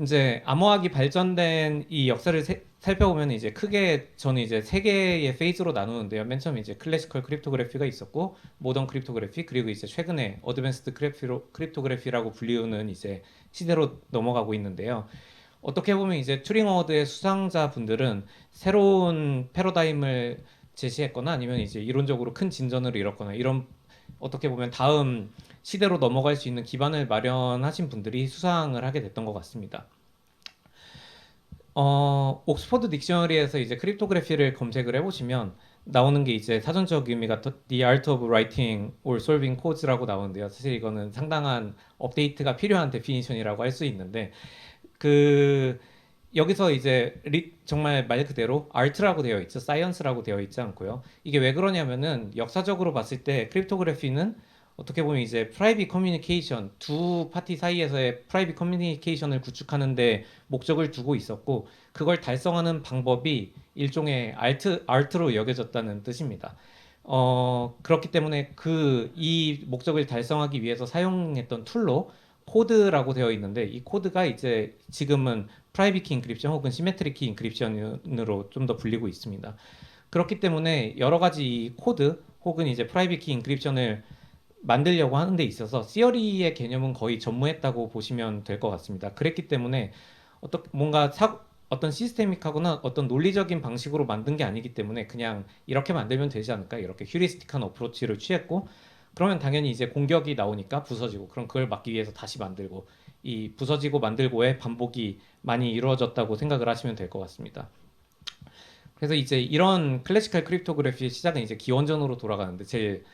이제 암호학이 발전된 이 역사를 살펴보면 이제 크게 저는 이제 세 개의 페이즈로 나누는데요. 맨 처음에 이제 클래시컬 크립토그래피가 있었고, 모던 크립토그래피, 그리고 이제 최근에 어드밴스드 크립토그래피라고 불리우는 이제 시대로 넘어가고 있는데요. 어떻게 보면 이제 튜링 어워드의 수상자 분들은 새로운 패러다임을 제시했거나 아니면 이제 이론적으로 큰 진전을 이뤘거나 이런 어떻게 보면 다음 시대로 넘어갈 수 있는 기반을 마련하신 분들이 수상을 하게 됐던 것 같습니다. 옥스퍼드 딕셔너리에서 이제 크립토그래피를 검색을 해보시면 나오는 게 이제 사전적 의미가 The Art of Writing or Solving Codes라고 나오는데요. 사실 이거는 상당한 업데이트가 필요한 데피니션이라고 할 수 있는데 그 여기서 이제 정말 말 그대로 아트라고 되어 있죠. 사이언스라고 되어 있지 않고요. 이게 왜 그러냐면은 역사적으로 봤을 때 크립토그래피는 어떻게 보면 이제 프라이빗 커뮤니케이션 두 파티 사이에서의 프라이빗 커뮤니케이션을 구축하는데 목적을 두고 있었고 그걸 달성하는 방법이 일종의 아트로 여겨졌다는 뜻입니다. 그렇기 때문에 이 목적을 달성하기 위해서 사용했던 툴로 코드라고 되어 있는데 이 코드가 이제 지금은 프라이빗 키 인크립션 혹은 시메트릭 키 인크립션으로 좀 더 불리고 있습니다. 그렇기 때문에 여러 가지 이 코드 혹은 이제 프라이빗 키 인크립션을 만들려고 하는 데 있어서 시어리의 개념은 거의 전무했다고 보시면 될 것 같습니다. 그랬기 때문에 뭔가 어떤 시스테믹하거나 어떤 논리적인 방식으로 만든 게 아니기 때문에 그냥 이렇게 만들면 되지 않을까 이렇게 휴리스틱한 어프로치를 취했고 그러면 당연히 이제 공격이 나오니까 부서지고 그럼 그걸 막기 위해서 다시 만들고 이 부서지고 만들고의 반복이 많이 이루어졌다고 생각을 하시면 될 것 같습니다. 그래서 이제 이런 클래시컬 크립토그래피의 시작은 이제 기원전으로 돌아가는데 제일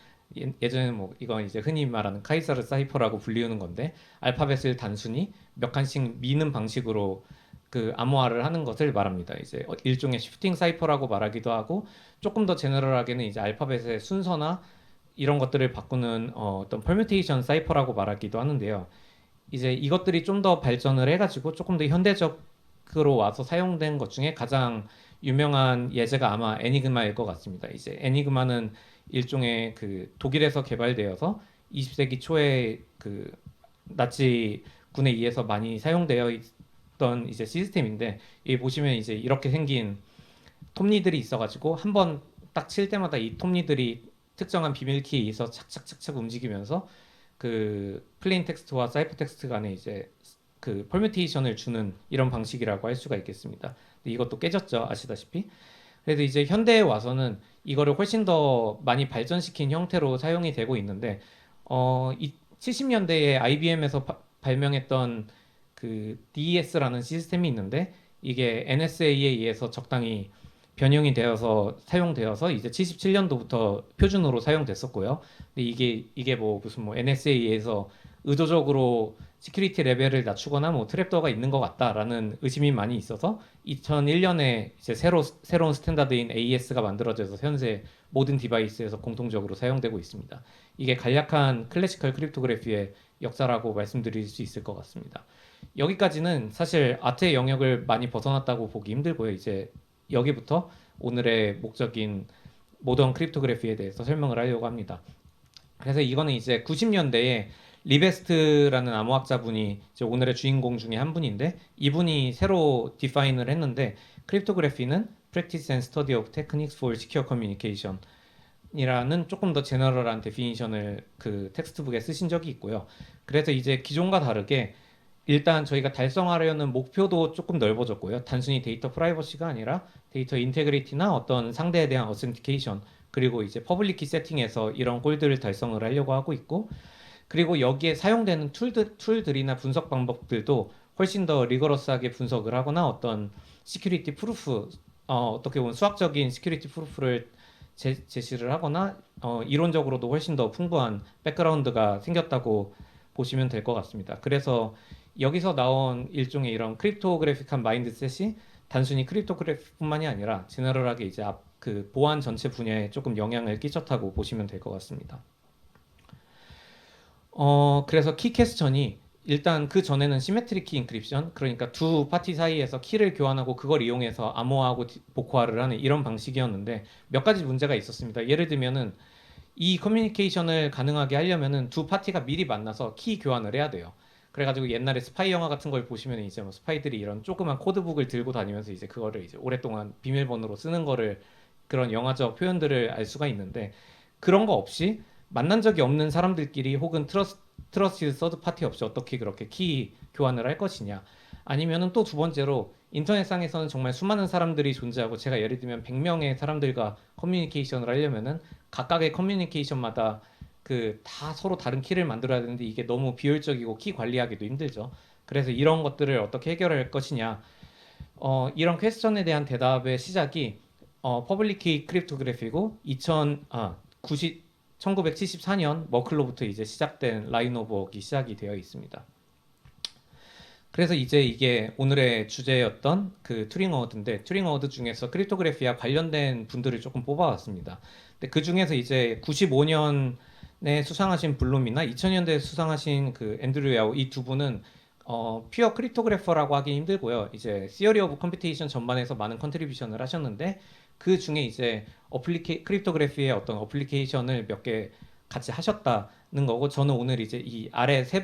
예전에 뭐 이건 이제 흔히 말하는 카이사르 사이퍼라고 불리우는 건데 알파벳을 단순히 몇 칸씩 미는 방식으로 그 암호화를 하는 것을 말합니다. 이제 일종의 쉬프팅 사이퍼라고 말하기도 하고 조금 더 제너럴하게는 이제 알파벳의 순서나 이런 것들을 바꾸는 어떤 퍼뮤테이션 사이퍼라고 말하기도 하는데요. 이제 이것들이 좀 더 발전을 해가지고 조금 더 현대적으로 와서 사용된 것 중에 가장 유명한 예제가 아마 애니그마일 것 같습니다. 이제 애니그마는 일종의 그 독일에서 개발되어서 20세기 초에 그 나치군에 의해서 많이 사용되어 있던 이제 시스템인데 여기 보시면 이제 이렇게 생긴 톱니들이 있어가지고 한 번 딱 칠 때마다 이 톱니들이 특정한 비밀키에 의해서 착착착착 움직이면서 그 플레인 텍스트와 사이퍼 텍스트 간에 이제 그 퍼뮤테이션을 주는 이런 방식이라고 할 수가 있겠습니다. 근데 이것도 깨졌죠, 아시다시피. 그래서 이제 현대에 와서는 이거를 훨씬 더 많이 발전시킨 형태로 사용이 되고 있는데, 이 70년대에 IBM에서 발명했던 그 DES라는 시스템이 있는데, 이게 NSA에 의해서 적당히 변형이 되어서 사용되어서 이제 77년도부터 표준으로 사용됐었고요. 근데 이게 뭐 무슨 뭐 NSA에서 의도적으로 시큐리티 레벨을 낮추거나 뭐 트랩도어가 있는 것 같다라는 의심이 많이 있어서 2001년에 이제 새로운 스탠다드인 AES가 만들어져서 현재 모든 디바이스에서 공통적으로 사용되고 있습니다. 이게 간략한 클래시컬 크립토그래피의 역사라고 말씀드릴 수 있을 것 같습니다. 여기까지는 사실 아트의 영역을 많이 벗어났다고 보기 힘들고요. 이제 여기부터 오늘의 목적인 모던 크립토그래피에 대해서 설명을 하려고 합니다. 그래서 이거는 이제 90년대에 리베스트라는 암호학자분이 이제 오늘의 주인공 중에 한 분인데 이분이 새로 디파인을 했는데 크립토그래피는 Practice and Study of Techniques for Secure Communication 이라는 조금 더 제너럴한 데피니션을 그 텍스트북에 쓰신 적이 있고요. 그래서 이제 기존과 다르게 일단 저희가 달성하려는 목표도 조금 넓어졌고요. 단순히 데이터 프라이버시가 아니라 데이터 인테그리티나 어떤 상대에 대한 어센티케이션 그리고 이제 퍼블릭 키 세팅에서 이런 골들을 달성을 하려고 하고 있고 그리고 여기에 사용되는 툴들이나 분석 방법들도 훨씬 더 리거러스하게 분석을 하거나 어떤 시큐리티 프루프 어떻게 보면 수학적인 시큐리티 프루프를 제시를 하거나 이론적으로도 훨씬 더 풍부한 백그라운드가 생겼다고 보시면 될 것 같습니다. 그래서 여기서 나온 일종의 이런 크립토그래픽한 마인드셋이 단순히 크립토그래픽뿐만이 아니라 제너럴하게 이제 그 보안 전체 분야에 조금 영향을 끼쳤다고 보시면 될 것 같습니다. 그래서 키 캐스천이 일단 그 전에는 시메트릭 키 인크립션 그러니까 두 파티 사이에서 키를 교환하고 그걸 이용해서 암호화하고 복호화를 하는 이런 방식이었는데 몇 가지 문제가 있었습니다. 예를 들면은 이 커뮤니케이션을 가능하게 하려면은 두 파티가 미리 만나서 키 교환을 해야 돼요. 그래가지고 옛날에 스파이 영화 같은 걸 보시면 이제 뭐 스파이들이 이런 조그만 코드북을 들고 다니면서 이제 그거를 이제 오랫동안 비밀번호로 쓰는 거를 그런 영화적 표현들을 알 수가 있는데 그런 거 없이 만난 적이 없는 사람들끼리 혹은 트러스티드 서드 파티 없이 어떻게 그렇게 키 교환을 할 것이냐 아니면은 또 두 번째로 인터넷상에서는 정말 수많은 사람들이 존재하고 제가 예를 들면 100명의 사람들과 커뮤니케이션을 하려면은 각각의 커뮤니케이션마다 그 다 서로 다른 키를 만들어야 되는데 이게 너무 비효율적이고 키 관리하기도 힘들죠. 그래서 이런 것들을 어떻게 해결할 것이냐. 이런 퀘스천에 대한 대답의 시작이 퍼블릭 키 크립토그래피고 1974년 머클로부터 이제 시작된 라인 오브 워크가 시작이 되어 있습니다. 그래서 이제 이게 오늘의 주제였던 그 튜링 어워드인데 튜링 어워드 중에서 크립토그래피와 관련된 분들을 조금 뽑아왔습니다. 근데 그 중에서 이제 95년에 수상하신 블룸이나 2000년대에 수상하신 그 앤드류 야오 이 두 분은 퓨어 크립토그래퍼라고 하기 힘들고요. 이제 시어리 오브 컴퓨테이션 전반에서 많은 컨트리뷰션을 하셨는데 그 중에 이제 크립토그래피의 어떤 어플리케이션을 몇 개 같이 하셨다는 거고 저는 오늘 이제 이 아래 세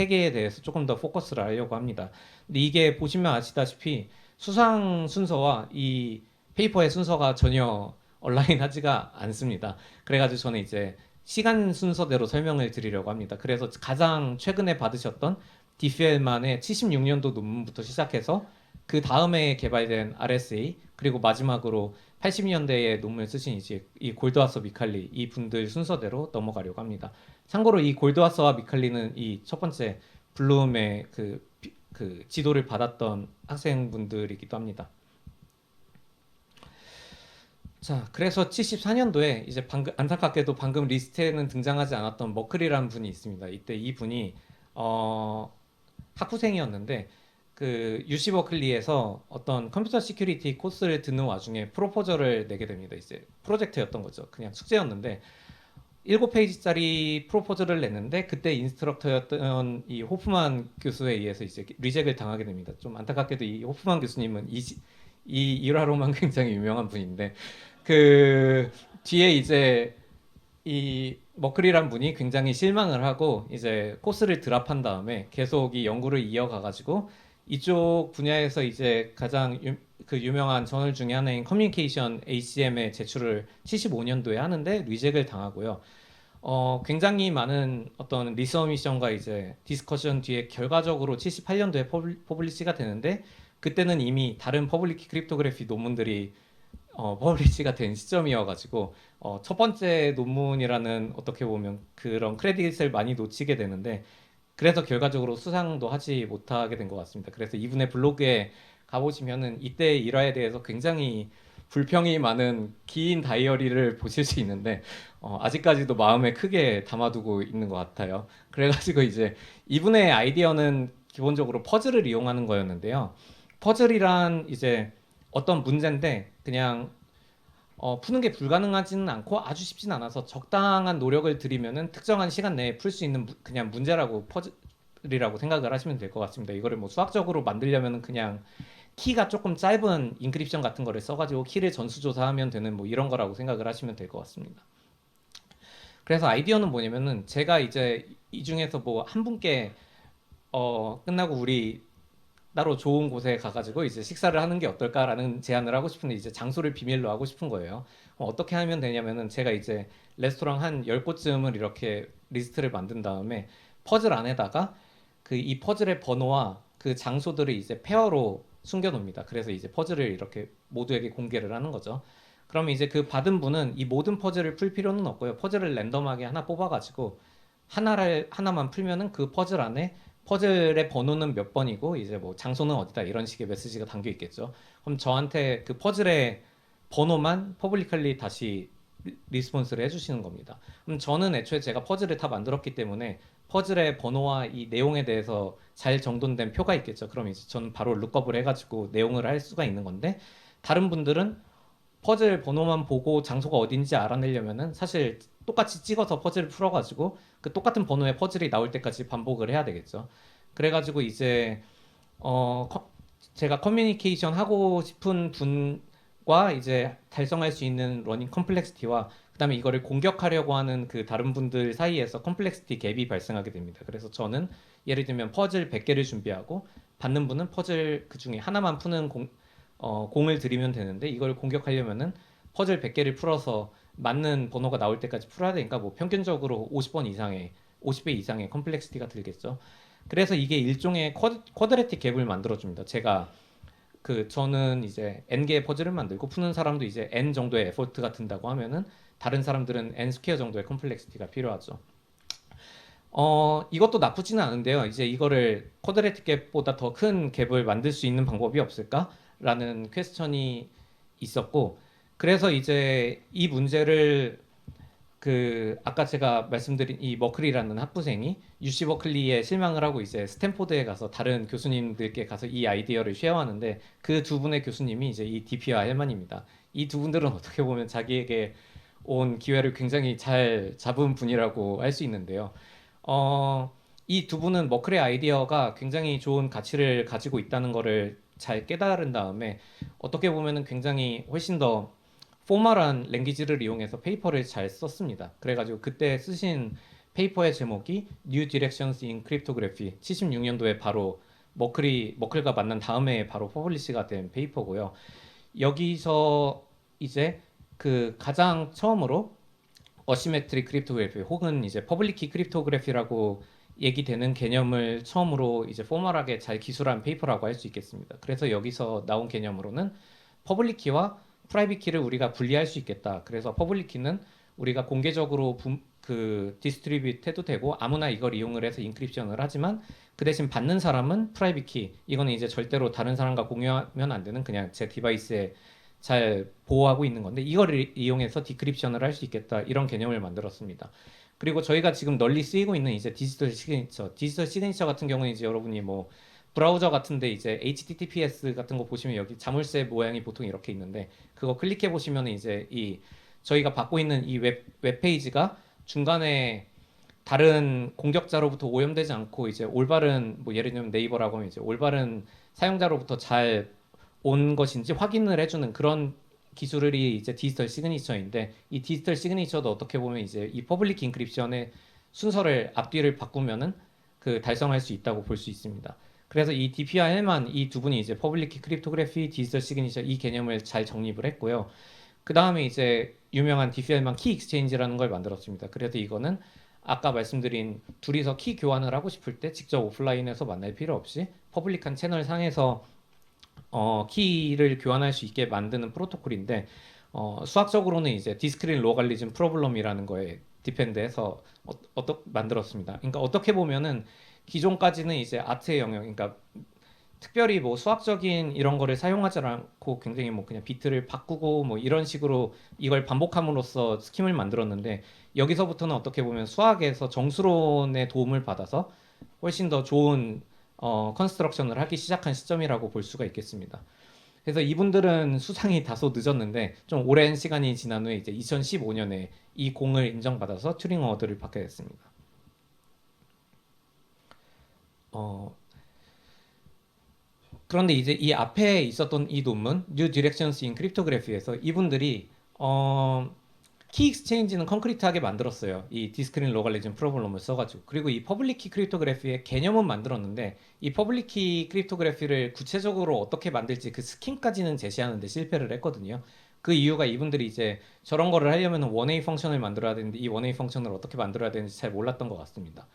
개에 대해서 조금 더 포커스를 하려고 합니다. 근데 이게 보시면 아시다시피 수상 순서와 이 페이퍼의 순서가 전혀 얼라인하지가 않습니다. 그래가지고 저는 이제 시간 순서대로 설명을 드리려고 합니다. 그래서 가장 최근에 받으셨던 디피엘만의 76년도 논문부터 시작해서 그 다음에 개발된 RSA 그리고 마지막으로 80년대에 논문을 쓰신 이제 이 골드와서 미칼리 이 분들 순서대로 넘어가려고 합니다. 참고로 이 골드와서와 미칼리는 이 첫 번째 블룸의 그 지도를 받았던 학생분들이기도 합니다. 자, 그래서 74년도에 이제 방금 안타깝게도 방금 리스트에는 등장하지 않았던 머클이라는 분이 있습니다. 이때 이 분이 학부생이었는데 그 UC 버클리에서 어떤 컴퓨터 시큐리티 코스를 듣는 와중에 프로포저를 내게 됩니다. 이제 프로젝트였던 거죠. 그냥 숙제였는데 7페이지짜리 프로포저를 냈는데 그때 인스트럭터였던 이 호프만 교수에 의해서 이제 리젝을 당하게 됩니다. 좀 안타깝게도 이 호프만 교수님은 이 일화로만 굉장히 유명한 분인데 그 뒤에 이제 이 머클이란 분이 굉장히 실망을 하고 이제 코스를 드랍한 다음에 계속 이 연구를 이어가 가지고 이쪽 분야에서 이제 가장 그 유명한 저널 중에 하나인 커뮤니케이션 ACM에 제출을 75년도에 하는데 리젝을 당하고요. 굉장히 많은 어떤 리서미션과 이제 디스커션 뒤에 결과적으로 78년도에 퍼블리시가 되는데 그때는 이미 다른 퍼블릭 크립토그래피 논문들이 퍼블리시가 된 시점이어가지고 첫 번째 논문이라는 어떻게 보면 그런 크레딧을 많이 놓치게 되는데 그래서 결과적으로 수상도 하지 못하게 된 것 같습니다. 그래서 이분의 블로그에 가보시면은 이때 일화에 대해서 굉장히 불평이 많은 긴 다이어리를 보실 수 있는데 아직까지도 마음에 크게 담아두고 있는 것 같아요. 그래가지고 이제 이분의 아이디어는 기본적으로 퍼즐을 이용하는 거였는데요. 퍼즐이란 이제 어떤 문제인데 그냥 푸는 게 불가능하지는 않고 아주 쉽진 않아서 적당한 노력을 들이면은 특정한 시간 내에 풀 수 있는 그냥 문제라고 퍼즐이라고 생각을 하시면 될 것 같습니다. 이거를 뭐 수학적으로 만들려면은 그냥 키가 조금 짧은 인크립션 같은 거를 써가지고 키를 전수조사하면 되는 뭐 이런 거라고 생각을 하시면 될 것 같습니다. 그래서 아이디어는 뭐냐면은 제가 이제 이 중에서 뭐 한 분께 끝나고 우리 따로 좋은 곳에 가가지고 이제 식사를 하는 게 어떨까라는 제안을 하고 싶은데 이제 장소를 비밀로 하고 싶은 거예요. 어떻게 하면 되냐면은 제가 이제 레스토랑 한 10곳쯤을 이렇게 리스트를 만든 다음에 퍼즐 안에다가 그 이 퍼즐의 번호와 그 장소들을 이제 페어로 숨겨 놓습니다. 그래서 이제 퍼즐을 이렇게 모두에게 공개를 하는 거죠. 그러면 이제 그 받은 분은 이 모든 퍼즐을 풀 필요는 없고요. 퍼즐을 랜덤하게 하나 뽑아가지고 하나만 풀면은 그 퍼즐 안에 퍼즐의 번호는 몇 번이고 이제 뭐 장소는 어디다 이런 식의 메시지가 담겨 있겠죠. 그럼 저한테 그 퍼즐의 번호만 퍼블리컬리 다시 리스폰스를 해주시는 겁니다. 그럼 저는 애초에 제가 퍼즐을 다 만들었기 때문에 퍼즐의 번호와 이 내용에 대해서 잘 정돈된 표가 있겠죠. 그럼 이제 저는 바로 룩업을 해가지고 내용을 할 수가 있는 건데 다른 분들은 퍼즐 번호만 보고 장소가 어딘지 알아내려면은 사실 똑같이 찍어서 퍼즐을 풀어가지고 그 똑같은 번호의 퍼즐이 나올 때까지 반복을 해야 되겠죠. 그래가지고 이제 어 커- 제가 커뮤니케이션 하고 싶은 분과 이제 달성할 수 있는 러닝 컴플렉시티와 그다음에 이거를 공격하려고 하는 그 다른 분들 사이에서 컴플렉시티 갭이 발생하게 됩니다. 그래서 저는 예를 들면 퍼즐 100개를 준비하고 받는 분은 퍼즐 그 중에 하나만 푸는 공을 들이면 되는데 이걸 공격하려면은 퍼즐 100개를 풀어서 맞는 번호가 나올 때까지 풀어야 되니까 뭐 평균적으로 50번 이상의 50배 이상의 컴플렉시티가 들겠죠. 그래서 이게 일종의 쿼드레틱 갭을 만들어줍니다. 저는 이제 n개의 퍼즐을 만들고 푸는 사람도 이제 n 정도의 에포트가 든다고 하면은 다른 사람들은 n 스퀘어 정도의 컴플렉시티가 필요하죠. 이것도 나쁘지는 않은데요. 이제 이거를 쿼드레틱 갭보다 더 큰 갭을 만들 수 있는 방법이 없을까라는 퀘스천이 있었고, 그래서 이제 이 문제를 아까 제가 말씀드린 이 머클리라는 학부생이 UC 버클리에 실망을 하고 이제 스탠포드에 가서 다른 교수님들께 가서 이 아이디어를 쉐어하는데 그 두 분의 교수님이 이제 이 DP와 헬만입니다. 이 두 분들은 어떻게 보면 자기에게 온 기회를 굉장히 잘 잡은 분이라고 할 수 있는데요. 이 두 분은 머클의 아이디어가 굉장히 좋은 가치를 가지고 있다는 거를 잘 깨달은 다음에 어떻게 보면은 굉장히 훨씬 더 포멀한 랭귀지를 이용해서 페이퍼를 잘 썼습니다. 그래가지고 그때 쓰신 페이퍼의 제목이 New Directions in Cryptography 76년도에 바로 머클과 만난 다음에 바로 퍼블리시가 된 페이퍼고요. 여기서 이제 가장 처음으로 어시메트릭 크립토그래피 혹은 이제 퍼블릭 키 크립토그래피라고 얘기되는 개념을 처음으로 이제 포멀하게 잘 기술한 페이퍼라고 할 수 있겠습니다. 그래서 여기서 나온 개념으로는 퍼블릭 키와 프라이빗 키를 우리가 분리할 수 있겠다. 그래서 퍼블릭 키는 우리가 공개적으로 디스트리뷰트 해도 되고 아무나 이걸 이용을 해서 인크립션을 하지만 그 대신 받는 사람은 프라이빗 키. 이거는 이제 절대로 다른 사람과 공유하면 안 되는 그냥 제 디바이스에 잘 보호하고 있는 건데 이걸 이용해서 디크립션을 할 수 있겠다. 이런 개념을 만들었습니다. 그리고 저희가 지금 널리 쓰이고 있는 이제 디지털 시그니처 같은 경우는 이제 여러분이 뭐 브라우저 같은데 이제 HTTPS 같은 거 보시면 여기 자물쇠 모양이 보통 이렇게 있는데 그거 클릭해 보시면 이제 저희가 받고 있는 이 웹페이지가 중간에 다른 공격자로부터 오염되지 않고 이제 올바른 뭐 예를 들면 네이버라고 하면 이제 올바른 사용자로부터 잘 온 것인지 확인을 해주는 그런 기술이 이제 디지털 시그니처인데 이 디지털 시그니처도 어떻게 보면 이제 이 퍼블릭 인크립션의 순서를 앞뒤를 바꾸면은 달성할 수 있다고 볼 수 있습니다. 그래서 이 DP와 헬만 이 두 분이 이제 퍼블릭 키 크립토그래피, 디지털 시그니처 이 개념을 잘 정립을 했고요. 그 다음에 이제 유명한 디피 헬만 키 익스체인지라는 걸 만들었습니다. 그래서 이거는 아까 말씀드린 둘이서 키 교환을 하고 싶을 때 직접 오프라인에서 만날 필요 없이 퍼블릭한 채널 상에서 키를 교환할 수 있게 만드는 프로토콜인데 수학적으로는 이제 디스크린 로갈리즘 프로블럼이라는 거에 디펜드해서 만들었습니다. 그러니까 어떻게 보면은 기존까지는 이제 아트의 영역, 그러니까 특별히 뭐 수학적인 이런 거를 사용하지 않고 굉장히 뭐 그냥 비트를 바꾸고 뭐 이런 식으로 이걸 반복함으로써 스킴을 만들었는데 여기서부터는 어떻게 보면 수학에서 정수론의 도움을 받아서 훨씬 더 좋은 컨스트럭션을 하기 시작한 시점이라고 볼 수가 있겠습니다. 그래서 이분들은 수상이 다소 늦었는데 좀 오랜 시간이 지난 후에 이제 2015년에 이 공을 인정받아서 튜링 어워드를 받게 됐습니다. 그런데 이제 이 앞에 있었던 이 논문 New Directions in Cryptography에서 이분들이 키 익스체인지는 concrete하게 만들었어요. 이 디스크린 로갈리즘 프로블럼을 써가지고. 그리고 이 퍼블릭 키 크립토그래피의 개념은 만들었는데 이 퍼블릭 키 크립토그래피를 구체적으로 어떻게 만들지 그 스킨까지는 제시하는데 실패를 했거든요. 그 이유가 이분들이 이제 저런 거를 하려면 원웨이 펑션을 만들어야 되는데 이 원웨이 펑션을 어떻게 만들어야 되는지 잘 몰랐던 것 같습니다.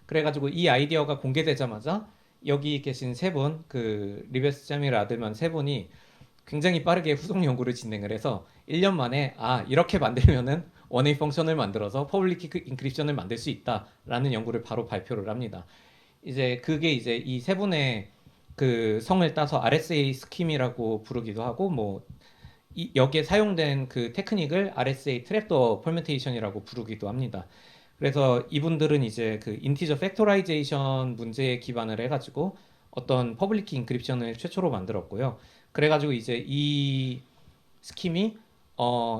그래가지고 이 아이디어가 공개되자마자 여기 계신 세 분, 리베스 자밀 아들만 세 분이 굉장히 빠르게 후속 연구를 진행을 해서 1년 만에 이렇게 만들면은 원웨이 펑션을 만들어서 퍼블릭 키 인크립션을 만들 수 있다라는 연구를 바로 발표를 합니다. 이제 그게 이제 이 세 분의 성을 따서 RSA 스킴이라고 부르기도 하고 뭐 여기에 사용된 그 테크닉을 RSA 트랩도어 퍼뮤테이션이라고 부르기도 합니다. 그래서 이분들은 이제 인티저 팩토라이제이션 문제에 기반을 해가지고 어떤 퍼블릭 키 인크립션을 최초로 만들었고요. 그래가지고 이제 이 스킴이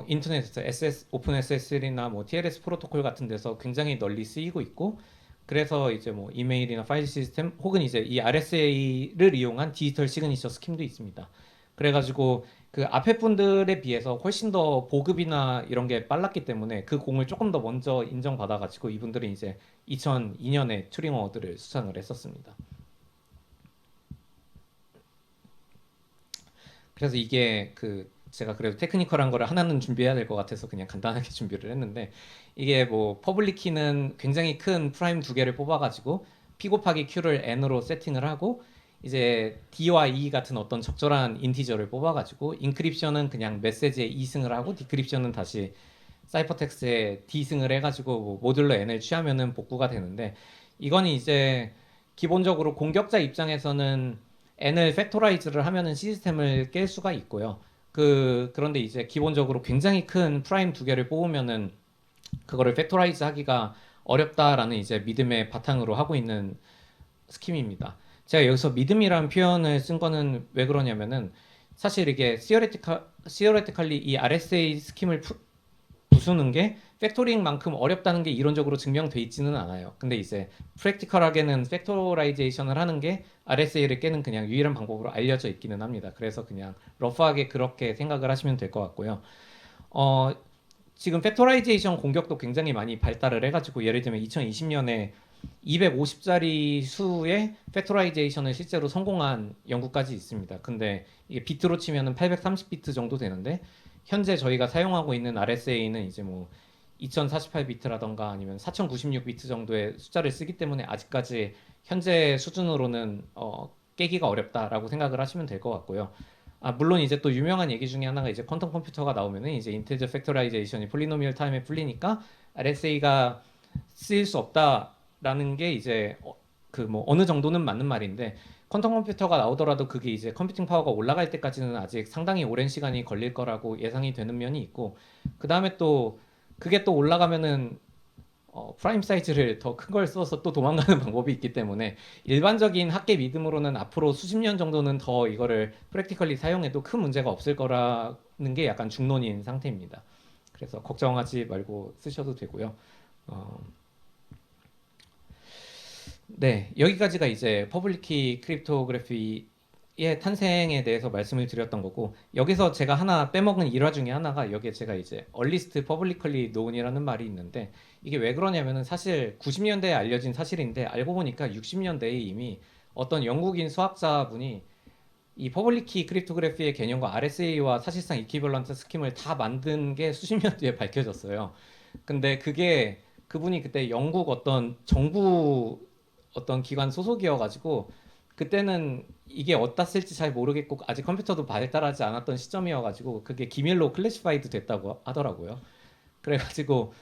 인터넷에서 오픈 SSL이나 뭐 TLS 프로토콜 같은 데서 굉장히 널리 쓰이고 있고 그래서 이제 뭐 이메일이나 파일 시스템 혹은 이제 이 RSA를 이용한 디지털 시그니처 스킴도 있습니다. 그래가지고 그 앞에 분들에 비해서 훨씬 더 보급이나 이런 게 빨랐기 때문에 그 공을 조금 더 먼저 인정받아가지고 이분들은 이제 2002년에 튜링 어워드를 수상을 했었습니다. 그래서 이게 제가 그래도 테크니컬한 거를 하나는 준비해야 될 것 같아서 그냥 간단하게 준비를 했는데, 이게 뭐 퍼블릭 키는 굉장히 큰 프라임 두 개를 뽑아가지고 p 곱하기 q를 n으로 세팅을 하고, 이제 d와 e 같은 어떤 적절한 인티저를 뽑아가지고 인크립션은 그냥 메시지에 2승을 하고 디크립션은 다시 사이퍼텍스트에 d승을 해가지고 뭐 모듈러 n을 취하면은 복구가 되는데, 이건 이제 기본적으로 공격자 입장에서는 n을 팩토라이즈를 하면은 시스템을 깰 수가 있고요. 그런데 이제 기본적으로 굉장히 큰 프라임 두 개를 뽑으면은 그거를 팩토라이즈 하기가 어렵다라는 이제 믿음의 바탕으로 하고 있는 스킴입니다. 제가 여기서 믿음이라는 표현을 쓴 거는 왜 그러냐면은, 사실 이게 시어레티컬리 이 RSA 스킴을 부수는 게 팩토링만큼 어렵다는 게 이론적으로 증명돼 있지는 않아요. 근데 이제 프랙티컬하게는 팩토라이제이션을 하는 게 RSA를 깨는 그냥 유일한 방법으로 알려져 있기는 합니다. 그래서 그냥 러프하게 그렇게 생각을 하시면 될 것 같고요. 어, 지금 팩토라이제이션 공격도 굉장히 많이 발달을 해가지고, 예를 들면 2020년에 250짜리 수의 팩토라이제이션을 실제로 성공한 연구까지 있습니다. 근데 이게 비트로 치면은 830비트 정도 되는데, 현재 저희가 사용하고 있는 RSA는 이제 뭐 2048비트라던가 아니면 4096비트 정도의 숫자를 쓰기 때문에 아직까지 현재 수준으로는 깨기가 어렵다라고 생각을 하시면 될 것 같고요. 물론 이제 또 유명한 얘기 중에 하나가, 이제 퀀텀 컴퓨터가 나오면은 이제 인티저 팩토라이제이션이 폴리노미얼 타임에 풀리니까 RSA가 쓰일 수 없다라는 게 이제 그 뭐 어느 정도는 맞는 말인데, 퀀텀 컴퓨터가 나오더라도 그게 이제 컴퓨팅 파워가 올라갈 때까지는 아직 상당히 오랜 시간이 걸릴 거라고 예상이 되는 면이 있고, 그 다음에 또 그게 또 올라가면은 프라임 사이즈를 더 큰 걸 써서 또 도망가는 방법이 있기 때문에, 일반적인 학계 믿음으로는 앞으로 수십 년 정도는 더 이거를 프랙티컬리 사용해도 큰 문제가 없을 거라는 게 약간 중론인 상태입니다. 그래서 걱정하지 말고 쓰셔도 되고요. 어, 네, 여기까지가 이제 퍼블릭 키 크립토그래피의 탄생에 대해서 말씀을 드렸던 거고, 여기서 제가 하나 빼먹은 일화 중에 하나가, 여기에 제가 이제 earliest publicly known이라는 말이 있는데, 이게 왜 그러냐면은 사실 90년대에 알려진 사실인데, 알고 보니까 60년대에 이미 어떤 영국인 수학자분이 이 퍼블릭 키 크립토그래피의 개념과 RSA와 사실상 이퀴벌런트 스킴을 다 만든 게 수십 년 뒤에 밝혀졌어요. 근데 그게 그분이 그때 영국 어떤 정부 어떤 기관 소속이어가지고, 그때는 이게 어디다 쓸지 잘 모르겠고 아직 컴퓨터도 발달하지 않았던 시점이어가지고 그게 기밀로 클래시파이드 됐다고 하더라고요. 그래가지고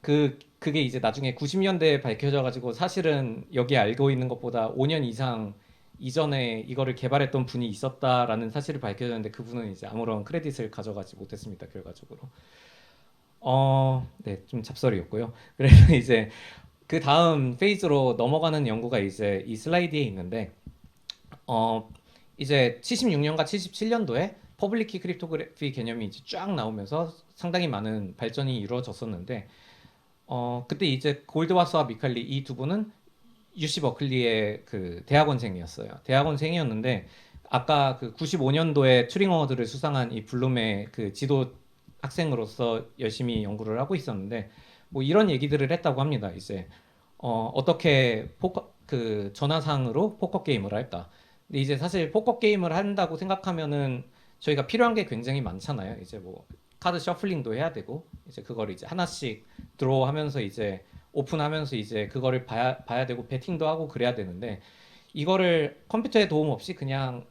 그게 이제 나중에 90년대에 밝혀져가지고, 사실은 여기 알고 있는 것보다 5년 이상 이전에 이거를 개발했던 분이 있었다라는 사실이 밝혀졌는데, 그분은 이제 아무런 크레딧을 가져가지 못했습니다, 결과적으로. 네, 좀 잡설이었고요. 그래서 이제 그 다음 페이즈로 넘어가는 연구가 이제 이 슬라이드에 있는데, 어, 이제 76년과 77년도에 퍼블릭 키 크립토그래피 개념이 이제 쫙 나오면서 상당히 많은 발전이 이루어졌었는데, 그때 이제 골드와스와 미칼리 이 두 분은 UC 버클리의 그 대학원생이었어요. 대학원생이었는데, 아까 그 95년도에 튜링 어워드를 수상한 이 블룸의 그 지도 학생으로서 열심히 연구를 하고 있었는데, 뭐 이런 얘기들을 했다고 합니다. 이제 어떻게 포커 그 전화상으로 포커 게임을 할까? 근데 이제 사실 포커 게임을 한다고 생각하면은 저희가 필요한 게 굉장히 많잖아요. 이제 뭐 카드 셔플링도 해야 되고, 이제 그걸 이제 하나씩 드로우하면서 이제 오픈하면서 이제 그거를 봐야 되고 배팅도 하고 그래야 되는데, 이거를 컴퓨터의 도움 없이 그냥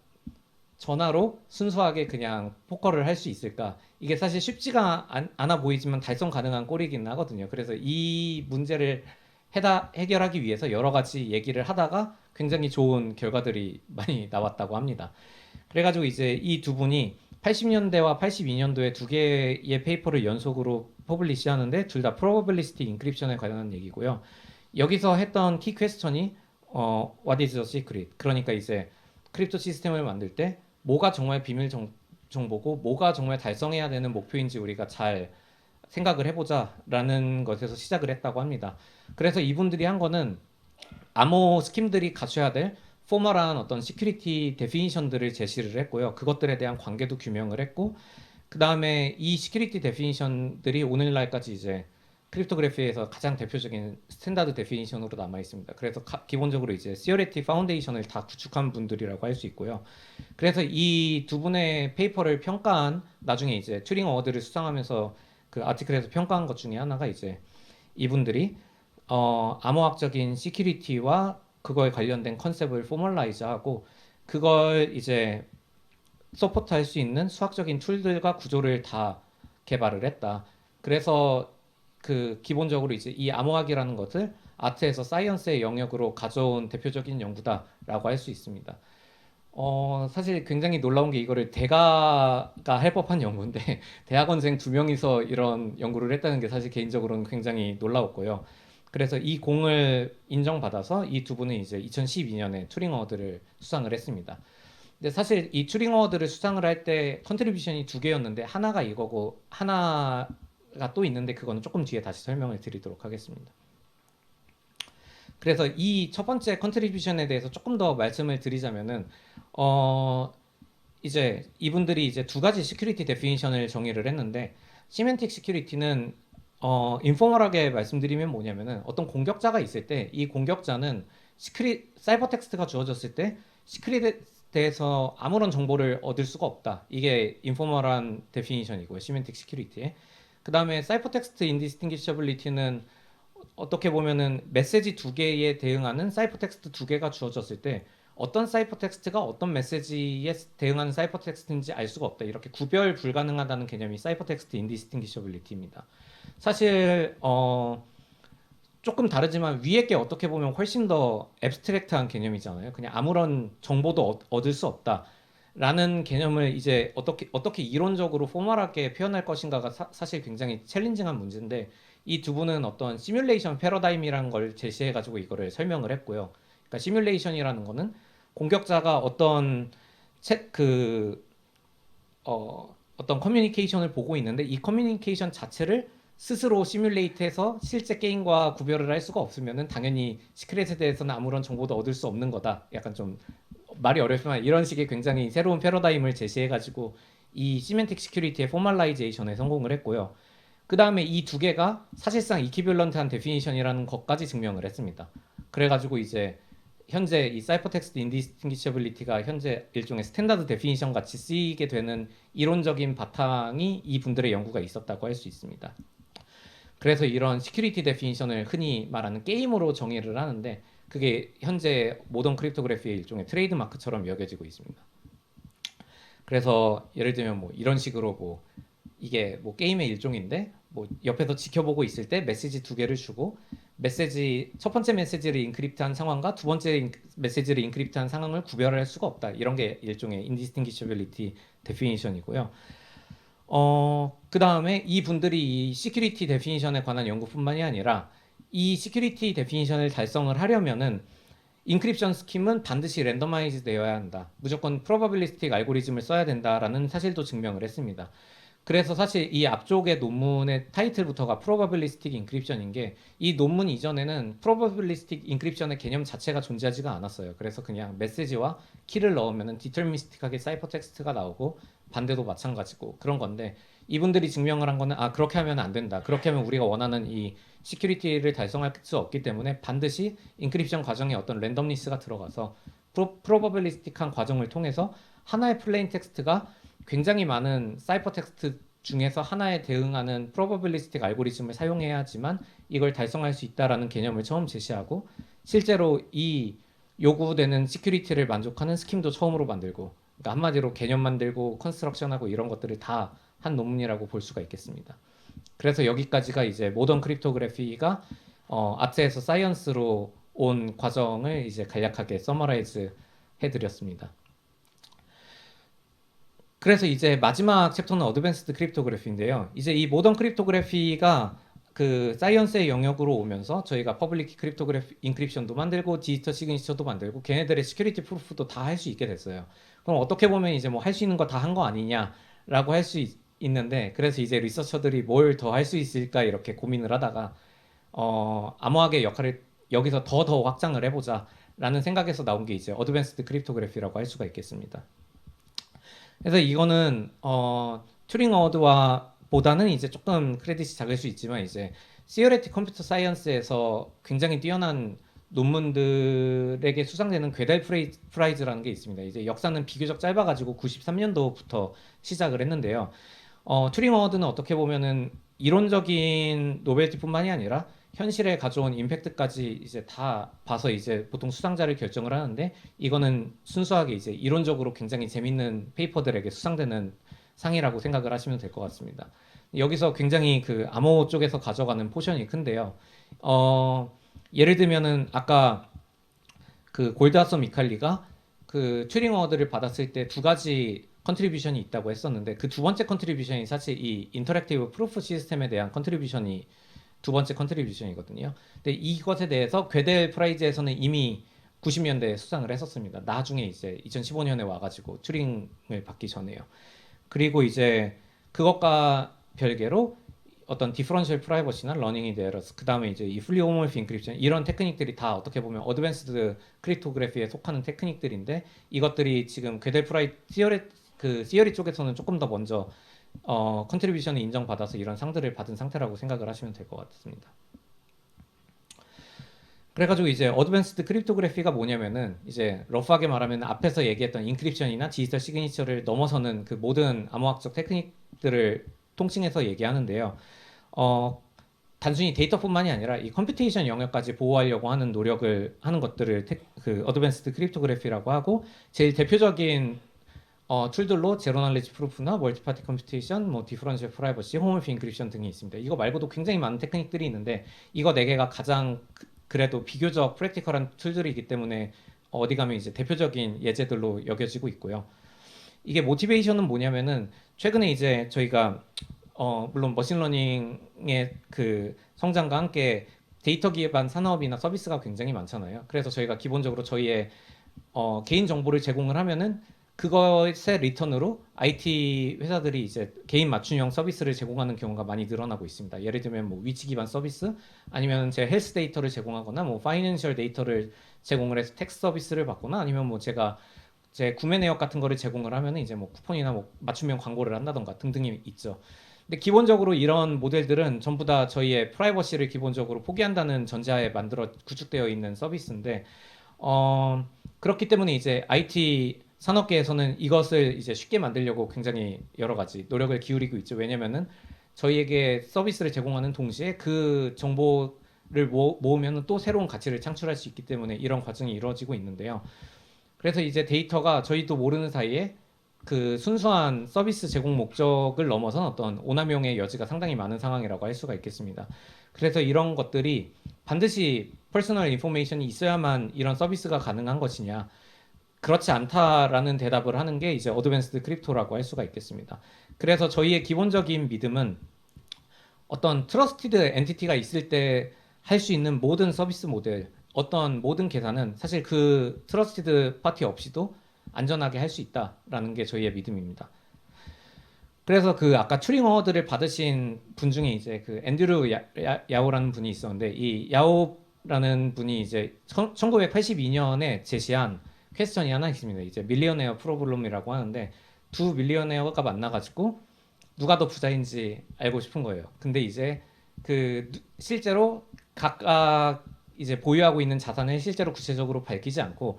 전화로 순수하게 그냥 포커를 할 수 있을까? 이게 사실 쉽지가 않아 보이지만 달성 가능한 꼴이긴 하거든요. 그래서 이 문제를 해결하기 위해서 여러 가지 얘기를 하다가 굉장히 좋은 결과들이 많이 나왔다고 합니다. 그래가지고 이제 이 두 분이 80년대와 82년도에 두 개의 페이퍼를 연속으로 퍼블리시 하는데, 둘 다 probabilistic encryption에 관련한 얘기고요. 여기서 했던 키 퀘스천이 what is the secret? 그러니까 이제 크립토 시스템을 만들 때 뭐가 정말 비밀 정보고 뭐가 정말 달성해야 되는 목표인지 우리가 잘 생각을 해보자라는 것에서 시작을 했다고 합니다. 그래서 이분들이 한 거는 암호 스킴들이 갖춰야 될 포멀한 어떤 시큐리티 데피니션들을 제시를 했고요. 그것들에 대한 관계도 규명을 했고, 그 다음에 이 시큐리티 데피니션들이 오늘날까지 이제 크립토그래피에서 가장 대표적인 스탠다드 데피니션으로 남아 있습니다. 그래서 기본적으로 이제 시어리티 파운데이션을 다 구축한 분들이라고 할 수 있고요. 그래서 이 두 분의 페이퍼를 평가한 나중에 이제 튜링 어워드를 수상하면서 그 아티클에서 평가한 것 중에 하나가 이제 이분들이 암호학적인 시큐리티와 그거에 관련된 컨셉을 포멀라이즈하고 그걸 이제 서포트할 수 있는 수학적인 툴들과 구조를 다 개발을 했다. 그래서 그 기본적으로 이제 이 암호학이라는 것을 아트에서 사이언스의 영역으로 가져온 대표적인 연구다라고 할 수 있습니다. 사실 굉장히 놀라운 게 이거를 대가가 할 법한 연구인데 대학원생 두 명이서 이런 연구를 했다는 게 사실 개인적으로는 굉장히 놀라웠고요. 그래서 이 공을 인정받아서 이 두 분은 이제 2012년에 튜링 어워드를 수상을 했습니다. 근데 사실 이 튜링 어워드를 수상을 할 때 컨트리뷰션이 두 개였는데 하나가 이거고 하나가 또 있는데 그거는 조금 뒤에 다시 설명을 드리도록 하겠습니다. 그래서 이 첫 번째 컨트리뷰션에 대해서 조금 더 말씀을 드리자면은 이제 이분들이 이제 두 가지 시큐리티 데피니션을 정의를 했는데 시멘틱 시큐리티는 인포멀하게 말씀드리면 뭐냐면은 어떤 공격자가 있을 때 이 공격자는 사이버 텍스트가 주어졌을 때 시크릿에서 아무런 정보를 얻을 수가 없다. 이게 인포멀한 데피니션이고요. 시멘틱 시큐리티에. 그 다음에 사이버 텍스트 인디스팅기셔블리티는 어떻게 보면은 메시지 두 개에 대응하는 사이버 텍스트 두 개가 주어졌을 때 어떤 사이버 텍스트가 어떤 메시지에 대응하는 사이버 텍스트인지 알 수가 없다. 이렇게 구별 불가능하다는 개념이 사이버 텍스트 인디스팅기셔블리티입니다. 사실 조금 다르지만 위에 게 어떻게 보면 훨씬 더 앱스트랙트한 개념이잖아요. 그냥 아무런 정보도 얻을 수 없다라는 개념을 이제 어떻게 이론적으로 포멀하게 표현할 것인가가 사실 굉장히 챌린징한 문제인데 이 두 분은 어떤 시뮬레이션 패러다임이라는 걸 제시해가지고 이거를 설명을 했고요. 그러니까 시뮬레이션이라는 거는 공격자가 어떤 커뮤니케이션을 보고 있는데 이 커뮤니케이션 자체를 스스로 시뮬레이트해서 실제 게임과 구별을 할 수가 없으면은 당연히 시크릿에 대해서는 아무런 정보도 얻을 수 없는 거다. 약간 좀 말이 어렵지만 이런 식의 굉장히 새로운 패러다임을 제시해가지고 이 시멘틱 시큐리티의 포멀라이제이션에 성공을 했고요. 그 다음에 이 두 개가 사실상 이퀴밸런트한 데피니션이라는 것까지 증명을 했습니다. 그래가지고 이제 현재 이 사이퍼텍스트 인디스팅기셔블리티가 현재 일종의 스탠다드 데피니션 같이 쓰이게 되는 이론적인 바탕이 이 분들의 연구가 있었다고 할 수 있습니다. 그래서 이런 시큐리티 데피니션을 흔히 말하는 게임으로 정의를 하는데 그게 현재 모던 크립토그래피의 일종의 트레이드 마크처럼 여겨지고 있습니다. 그래서 예를 들면 뭐 이런 식으로 뭐 이게 뭐 게임의 일종인데 뭐 옆에서 지켜보고 있을 때 메시지 두 개를 주고 첫 번째 메시지를 인크립트한 상황과 두 번째 메시지를 인크립트한 상황을 구별할 수가 없다. 이런 게 일종의 인디스팅기셔빌리티 데피니션이고요. 그 다음에 이 분들이 이 시큐리티 데피니션에 관한 연구뿐만이 아니라 이 시큐리티 데피니션을 달성을 하려면은 인크립션 스킴은 반드시 랜더마이즈 되어야 한다. 무조건 프로바빌리스틱 알고리즘을 써야 된다라는 사실도 증명을 했습니다. 그래서 사실 이 앞쪽의 논문의 타이틀부터가 probabilistic encryption인 게 이 논문 이전에는 probabilistic encryption의 개념 자체가 존재하지가 않았어요. 그래서 그냥 메시지와 키를 넣으면 디터미니스틱하게 사이퍼 텍스트가 나오고 반대도 마찬가지고 그런 건데 이분들이 증명을 한 거는 그렇게 하면 안 된다. 그렇게 하면 우리가 원하는 이 시큐리티를 달성할 수 없기 때문에 반드시 인크립션 과정에 어떤 랜덤니스가 들어가서 프로버빌리스틱한 과정을 통해서 하나의 플레인 텍스트가 굉장히 많은 사이퍼 텍스트 중에서 하나에 대응하는 프로버빌리스틱 알고리즘을 사용해야지만 이걸 달성할 수 있다라는 개념을 처음 제시하고 실제로 이 요구되는 시큐리티를 만족하는 스킴도 처음으로 만들고 그러니까 한마디로 개념 만들고 컨스트럭션하고 이런 것들을 다 한 논문이라고 볼 수가 있겠습니다. 그래서 여기까지가 이제 모던 크립토그래피가 아트에서 사이언스로 온 과정을 이제 간략하게 서머라이즈 해드렸습니다. 그래서 이제 마지막 챕터는 어드밴스드 크립토그래피인데요. 이제 이 모던 크립토그래피가 그 사이언스의 영역으로 오면서 저희가 퍼블릭 크립토그래피 인크립션도 만들고 디지털 시그니처도 만들고 걔네들의 시큐리티 프루프도 다 할 수 있게 됐어요. 그럼 어떻게 보면 이제 뭐 할 수 있는 거 다 한 거 아니냐라고 할 수 있는데 그래서 이제 리서처들이 뭘 더 할 수 있을까 이렇게 고민을 하다가 암호학의 역할을 여기서 더 확장을 해보자라는 생각에서 나온 게 이제 어드밴스드 크립토그래피라고 할 수가 있겠습니다. 그래서 이거는 튜링 어워드와 보다는 이제 조금 크레딧이 작을 수 있지만 이제 시어레틱 컴퓨터 사이언스에서 굉장히 뛰어난 논문들에게 수상되는 괴델 프라이즈라는 게 있습니다. 이제 역사는 비교적 짧아가지고 93년도부터 시작을 했는데요. 튜링 어워드는 어떻게 보면은 이론적인 노벨티뿐만이 아니라 현실에 가져온 임팩트까지 이제 다 봐서 이제 보통 수상자를 결정을 하는데, 이거는 순수하게 이제 이론적으로 굉장히 재밌는 페이퍼들에게 수상되는 상이라고 생각을 하시면 될 것 같습니다. 여기서 굉장히 그 암호 쪽에서 가져가는 포션이 큰데요. 예를 들면은 아까 그 골드하서 미칼리가 그 튜링 어워드를 받았을 때 두 가지 컨트리뷰션이 있다고 했었는데, 그 두 번째 컨트리뷰션이 사실 이 인터랙티브 프루프 시스템에 대한 컨트리뷰션이 두 번째 컨트리뷰션이거든요. 근데 이것에 대해서 괴델 프라이즈에서는 이미 90년대에 수상을 했었습니다. 나중에 이제 2015년에 와가지고 튜링을 받기 전에요. 그리고 이제 그것과 별개로 어떤 디퍼런셜 프라이버시나 러닝 인 에러스, 그 다음에 이제 이 풀리 호모모프 인크립션, 이런 테크닉들이 다 어떻게 보면 어드밴스드 크립토그래피에 속하는 테크닉들인데, 이것들이 지금 괴델 프라이 시어리 쪽에서는 조금 더 먼저 컨트리뷰션을 인정받아서 이런 상들을 받은 상태라고 생각을 하시면 될 것 같습니다. 그래가지고 이제 어드밴스드 크립토그래피가 뭐냐면은, 이제 러프하게 말하면 앞에서 얘기했던 인크립션이나 디지털 시그니처를 넘어서는 그 모든 암호학적 테크닉들을 통칭해서 얘기하는데요. 단순히 데이터뿐만이 아니라 이 컴퓨테이션 영역까지 보호하려고 하는 노력을 하는 것들을 그 어드밴스드 크립토그래피라고 하고, 제일 대표적인 툴들로 제로 날리지 프루프나 멀티파티 컴퓨테이션, 뭐 디퍼런셜 프라이버시, 홈모피 인크립션 등이 있습니다. 이거 말고도 굉장히 많은 테크닉들이 있는데, 이거 네 개가 가장 그래도 비교적 프랙티컬한 툴들이기 때문에 어디 가면 이제 대표적인 예제들로 여겨지고 있고요. 이게 모티베이션은 뭐냐면은, 최근에 이제 저희가 물론 머신러닝의 그 성장과 함께 데이터 기반 산업이나 서비스가 굉장히 많잖아요. 그래서 저희가 기본적으로 저희의 개인 정보를 제공을 하면은 그것의 리턴으로 IT 회사들이 이제 개인 맞춤형 서비스를 제공하는 경우가 많이 늘어나고 있습니다. 예를 들면 뭐 위치 기반 서비스, 아니면 제 헬스 데이터를 제공하거나 뭐 파이낸셜 데이터를 제공을 해서 텍스 서비스를 받거나, 아니면 뭐 제가 제 구매 내역 같은 거를 제공을 하면 이제 뭐 쿠폰이나 뭐 맞춤형 광고를 한다던가 등등이 있죠. 근데 기본적으로 이런 모델들은 전부 다 저희의 프라이버시를 기본적으로 포기한다는 전제하에 만들어 구축되어 있는 서비스인데, 그렇기 때문에 이제 IT 산업계에서는 이것을 이제 쉽게 만들려고 굉장히 여러 가지 노력을 기울이고 있죠. 왜냐면은 저희에게 서비스를 제공하는 동시에 그 정보를 모으면 또 새로운 가치를 창출할 수 있기 때문에 이런 과정이 이루어지고 있는데요. 그래서 이제 데이터가 저희도 모르는 사이에 그 순수한 서비스 제공 목적을 넘어선 어떤 오남용의 여지가 상당히 많은 상황이라고 할 수가 있겠습니다. 그래서 이런 것들이 반드시 퍼스널 인포메이션이 있어야만 이런 서비스가 가능한 것이냐, 그렇지 않다라는 대답을 하는 게 이제 어드밴스드 크립토라고 할 수가 있겠습니다. 그래서 저희의 기본적인 믿음은 어떤 트러스티드 엔티티가 있을 때 할 수 있는 모든 서비스 모델, 어떤 모든 계산은 사실 그 트러스티드 파티 없이도 안전하게 할 수 있다라는 게 저희의 믿음입니다. 그래서 그 아까 튜링 어워드를 받으신 분 중에 이제 그 앤드류 야오라는 분이 있었는데, 이 야오라는 분이 이제 1982년에 제시한 퀘스천이 하나 있습니다. 이제 밀리어네어 프로블럼이라고 하는데, 두 밀리어네어가 만나가지고 누가 더 부자인지 알고 싶은 거예요. 근데 이제 그 실제로 각각 이제 보유하고 있는 자산을 실제로 구체적으로 밝히지 않고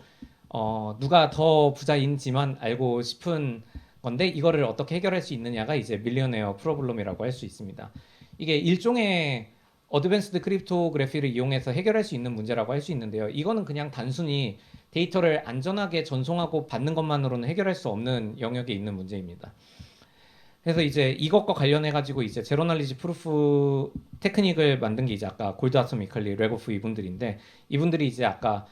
누가 더 부자인지만 알고 싶은 건데, 이거를 어떻게 해결할 수 있느냐가 이제 밀리어네어 프로블럼이라고 할 수 있습니다. 이게 일종의 어드밴스드 크립토그래피를 이용해서 해결할 수 있는 문제라고 할 수 있는데요. 이거는 그냥 단순히 데이터를 안전하게 전송하고 받는 것만으로는 해결할 수 없는 영역에 있는 문제입니다. 그래서 이제 이것과 관련해 가지고 이제 제로 날리지 프루프 테크닉을 만든 게 이제 아까 골드하서 미칼리, 레고프 이분들인데, 이분들이 이제 아까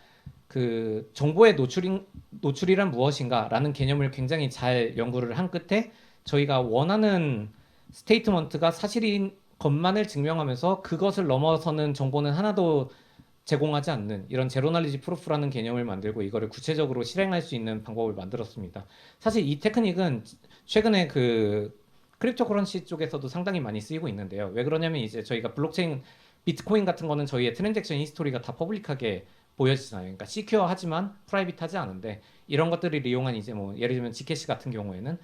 그 정보의 노출이란 무엇인가라는 개념을 굉장히 잘 연구를 한 끝에 저희가 원하는 스테이트먼트가 사실인 것만을 증명하면서 그것을 넘어서는 정보는 하나도 제공하지 않는 이런 제로 날리지 프루프라는 개념을 만들고 이거를 구체적으로 실행할 수 있는 방법을 만들었습니다. 사실 이 테크닉은 최근에 그 크립토커런시 쪽에서도 상당히 많이 쓰이고 있는데요. 왜 그러냐면 이제 저희가 블록체인 비트코인 같은 거는 저희의 트랜잭션 히스토리가 다 퍼블릭하게 보여지잖아요. 그러니까 시큐어하지만 프라이빗하지 않은데, 이런 것들을 이용한 이제 뭐 예를 들면 지캐시 같은 경우에는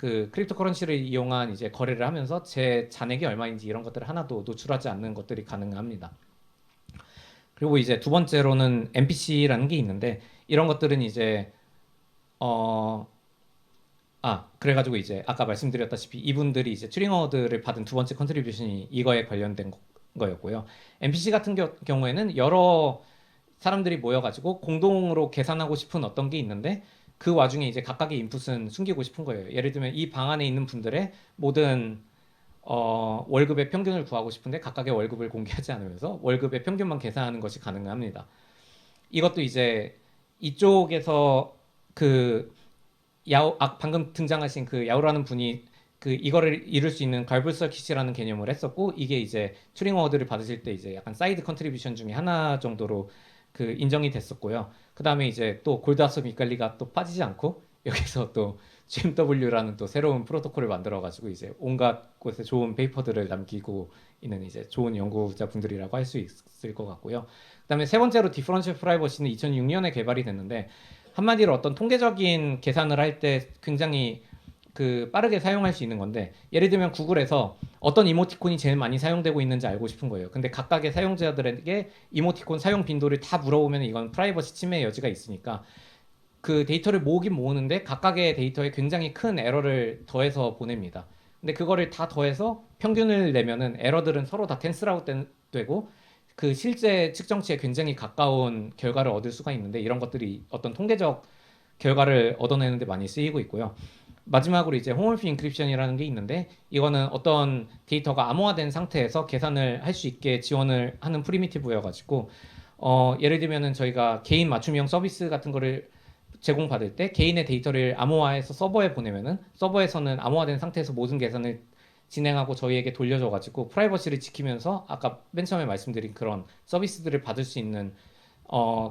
그 크립토커런시를 이용한 이제 거래를 하면서 제 잔액이 얼마인지 이런 것들을 하나도 노출하지 않는 것들이 가능합니다. 그리고 이제 두 번째로는 NPC라는 게 있는데 이런 것들은 이제 어 그래가지고 이제 아까 말씀드렸다시피 이분들이 이제 튜링어워드를 받은 두 번째 컨트리뷰션이 이거에 관련된 거였고요. NPC 같은 경우에는 여러 사람들이 모여가지고 공동으로 계산하고 싶은 어떤 게 있는데 그 와중에 이제 각각의 인풋은 숨기고 싶은 거예요. 예를 들면 이 방 안에 있는 분들의 모든 월급의 평균을 구하고 싶은데 각각의 월급을 공개하지 않으면서 월급의 평균만 계산하는 것이 가능합니다. 이것도 이제 이쪽에서 그 방금 등장하신 그 야오라는 분이 그 이거를 이룰 수 있는 갈불 서킷이라는 개념을 했었고 이게 이제 튜링 어워드를 받으실 때 이제 약간 사이드 컨트리뷰션 중에 하나 정도로 그 인정이 됐었고요. 그다음에 이제 또 골드하스 미칼리가 또 빠지지 않고 여기서 또 GMW라는 또 새로운 프로토콜을 만들어 가지고 이제 온갖 곳에 좋은 페이퍼들을 남기고 있는 이제 좋은 연구자분들이라고 할 수 있을 것 같고요. 그다음에 세 번째로 디퍼런셜 프라이버시는 2006년에 개발이 됐는데 한마디로 어떤 통계적인 계산을 할 때 굉장히 그 빠르게 사용할 수 있는 건데 예를 들면 구글에서 어떤 이모티콘이 제일 많이 사용되고 있는지 알고 싶은 거예요. 근데 각각의 사용자들에게 이모티콘 사용 빈도를 다 물어보면 이건 프라이버시 침해 여지가 있으니까 그 데이터를 모으긴 모으는데 각각의 데이터에 굉장히 큰 에러를 더해서 보냅니다. 근데 그거를 다 더해서 평균을 내면은 에러들은 서로 다 캔슬아웃 되고 그 실제 측정치에 굉장히 가까운 결과를 얻을 수가 있는데 이런 것들이 어떤 통계적 결과를 얻어내는 데 많이 쓰이고 있고요. 마지막으로 이제 홈올피 인크립션이라는 게 있는데 이거는 어떤 데이터가 암호화된 상태에서 계산을 할 수 있게 지원을 하는 프리미티브여가지고 예를 들면은 저희가 개인 맞춤형 서비스 같은 거를 제공받을 때 개인의 데이터를 암호화해서 서버에 보내면은 서버에서는 암호화된 상태에서 모든 계산을 진행하고 저희에게 돌려줘가지고 프라이버시를 지키면서 아까 맨 처음에 말씀드린 그런 서비스들을 받을 수 있는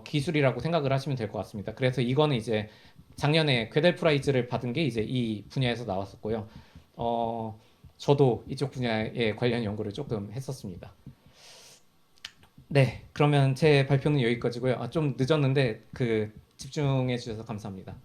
기술이라고 생각을 하시면 될 것 같습니다. 그래서 이거는 이제 작년에 괴델 프라이즈를 받은 게 이제 이 분야에서 나왔었고요. 저도 이쪽 분야에 관련 연구를 조금 했었습니다. 네, 그러면 제 발표는 여기까지고요. 좀 늦었는데 그 집중해 주셔서 감사합니다.